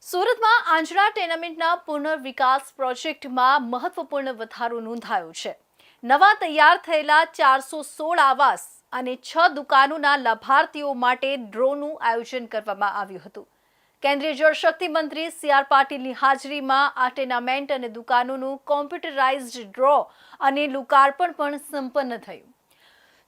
સુરતમાં આંજણા ટેનામેન્ટના પુનર્વિકાસ પ્રોજેક્ટમાં મહત્વપૂર્ણ વધારો નોંધાયો છે। નવા તૈયાર થયેલા 416 આવાસ અને 6 દુકાનોના લાભાર્થીઓ માટે ડ્રોનું આયોજન કરવામાં આવ્યું હતું। કેન્દ્રીય જળશક્તિ મંત્રી સી.આર. પાટીલની હાજરીમાં આ ટેનામેન્ટ અને દુકાનોનું કોમ્પ્યુટરાઇઝ્ડ ડ્રો અને લોકાર્પણ પણ સંપન્ન થયું।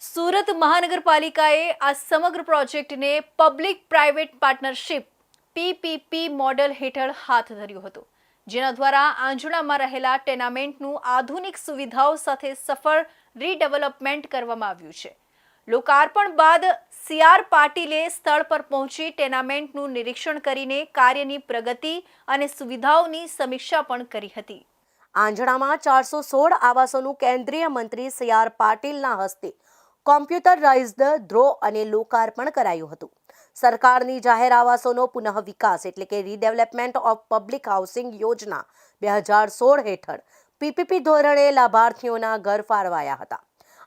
સુરત મહાનગરપાલિકાએ આ સમગ્ર પ્રોજેક્ટને public private partnership PPP model હેઠળ હાથ ધર્યો હતો, જેના દ્વારા આંજણામાં રહેલા ટેનામેન્ટનું આધુનિક સુવિધાઓ સાથે સફળ રીડેવલપમેન્ટ કરવામાં આવ્યું છે। લોકાર્પણ બાદ સી.આર. પાટીલે સ્થળ પર પહોંચી ટેનામેન્ટનું નિરીક્ષણ કરીને કાર્યની પ્રગતિ અને સુવિધાઓની સમીક્ષા પણ કરી હતી। આંજણામાં 416 આવાસોનું કેન્દ્રીય મંત્રી સી.આર. પાટીલના હસ્તે કોમ્પ્યુટરાઇઝ્ડ ડ્રો અને લોકાર્પણ કરાયું હતું। સરકારની જાહેર આવાસોનો પુનઃ વિકાસ એટલે કે રીડેવલપમેન્ટ ઓફ પબ્લિક હાઉસિંગ યોજના 2016 હેઠળ PPP ધોરણે લાભાર્થીઓના ઘર ફાળવાયા હતા।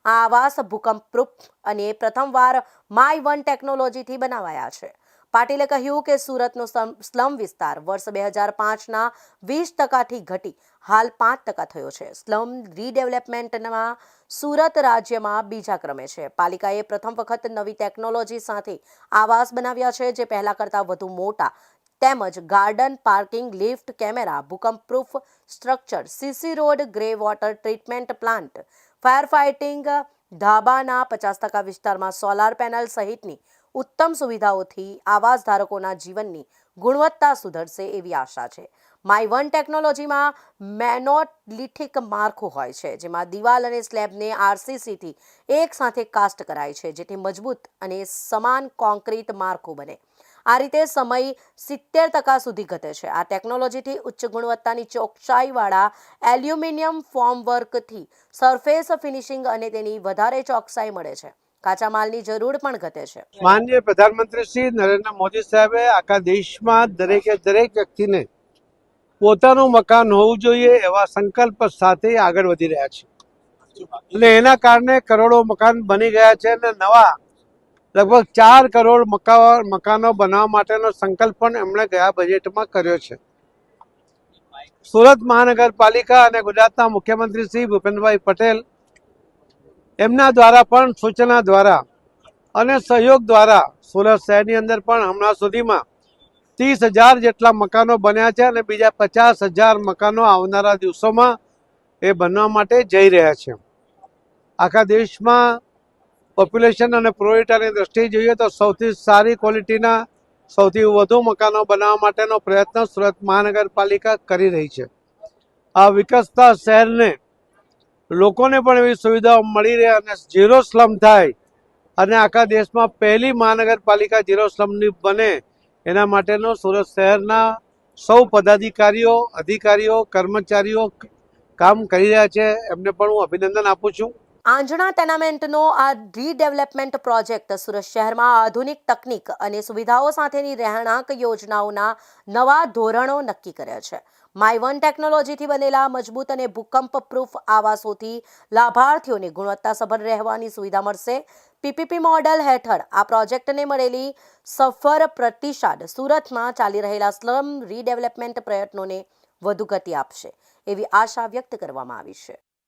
આ આવાસ ભૂકંપપ્રૂફ અને પ્રથમવાર માય વન ટેકનોલોજીથી બનાવાયા છે। પાટીલે કહ્યું કે સુરતનો સ્લમ વિસ્તાર વર્ષ 2005ના 20% ઘટી હાલ 5% થયો છે। સ્લમ રીડેવલપમેન્ટમાં સુરત રાજ્યમાં બીજા ક્રમે છે। પાલિકાએ પ્રથમ વખત નવી ટેકનોલોજી સાથે આવાસ બનાવ્યા છે, જે પહેલા કરતાં વધુ મોટા તેમજ ગાર્ડન, પાર્કિંગ, લિફ્ટ, કેમેરા, ભૂકંપપ્રૂફ structure, CC road, grey water treatment plant, fire fighting, ધાબાના 50% વિસ્તારમાં સોલાર પેનલ સહિતની ઉત્તમ સુવિધાઓથી આવાસ ધારકોના જીવનની ગુણવત્તા સુધરશે એવી આશા છે। માય વન ટેકનોલોજીમાં મેનોલિથિક માળખું હોય છે, જેમાં દિવાલ અને સ્લેબને RCCથી એક સાથે કાસ્ટ કરાય છે, જેથી મજબૂત અને સમાન કોન્ક્રીટ માળખું બને। આ રીતે સમય 70% સુધી ઘટે છે। આ ટેકનોલોજીથી ઉચ્ચ ગુણવત્તાની ચોકસાઈવાળા એલ્યુમિનિયમ ફોર્મવર્કથી સરફેસ ફિનિશિંગ અને તેની વધારે ચોકસાઈ મળે છે। કાચા માલની જરૂર પણ ઘટે છે। માનનીય પ્રધાનમંત્રી શ્રી નરેન્દ્ર મોદી સાહેબે આખા દેશમાં દરેક વ્યક્તિને પોતાનું મકાન હોવું જોઈએ એવા સંકલ્પ સાથે આગળ વધી રહ્યા છે અને એના કારણે કરોડો મકાન બની ગયા છે અને નવા લગભગ 4 કરોડ મકાનો બનાવવા માટેનો સંકલ્પ પણ એમણે ગયા બજેટમાં કર્યો છે। સુરત મહાનગરપાલિકા અને ગુજરાતના મુખ્યમંત્રી શ્રી ભૂપેન્દ્રભાઈ પટેલ એમના દ્વારા પણ સૂચના દ્વારા અને સહયોગ દ્વારા સુરત શહેરની અંદર પણ હમણાં સુધીમાં 30,000 જેટલા મકાનો બન્યા છે અને બીજા 50,000 મકાનો આવનારા દિવસોમાં એ બનવા માટે જઈ રહ્યા છે। આખા દેશમાં પોપ્યુલેશન અને પ્રોરિટાની દ્રષ્ટિએ જોઈએ તો સૌથી સારી ક્વોલિટીના સૌથી વધુ મકાનો બનાવવા માટેનો પ્રયત્ન સુરત મહાનગરપાલિકા કરી રહી છે। આ વિકસતા શહેરને લોકોને પણ એવી સુવિધાઓ મળી રહે અને ઝીરો સ્લમ થાય અને આખા દેશમાં પહેલી મહાનગરપાલિકા ઝીરો સ્લમની બને એના માટેનો સુરત શહેરના સૌ પદાધિકારીઓ, અધિકારીઓ, કર્મચારીઓ કામ કરી રહ્યા છે। એમને પણ હું અભિનંદન આપું છું। આંજણા ટેનામેન્ટનો આ રીડેવલપમેન્ટ પ્રોજેક્ટ સુરત શહેરમાં આધુનિક તકનીક અને સુવિધાઓ સાથેની રહેણાંક યોજનાઓના નવા ધોરણો નક્કી કર્યા છે। માય વન ટેકનોલોજીથી બનેલા મજબૂત અને ભૂકંપપ્રૂફ આવાસોથી લાભાર્થીઓને ગુણવત્તાસભર રહેવાની સુવિધા મળશે। PPP મોડેલ હેઠળ આ પ્રોજેક્ટને મળેલી સફળ પ્રતિસાદ સુરતમાં ચાલી રહેલા સ્લમ રીડેવલપમેન્ટ પ્રયત્નોને વધુ ગતિ આપશે એવી આશા વ્યક્ત કરવામાં આવી છે।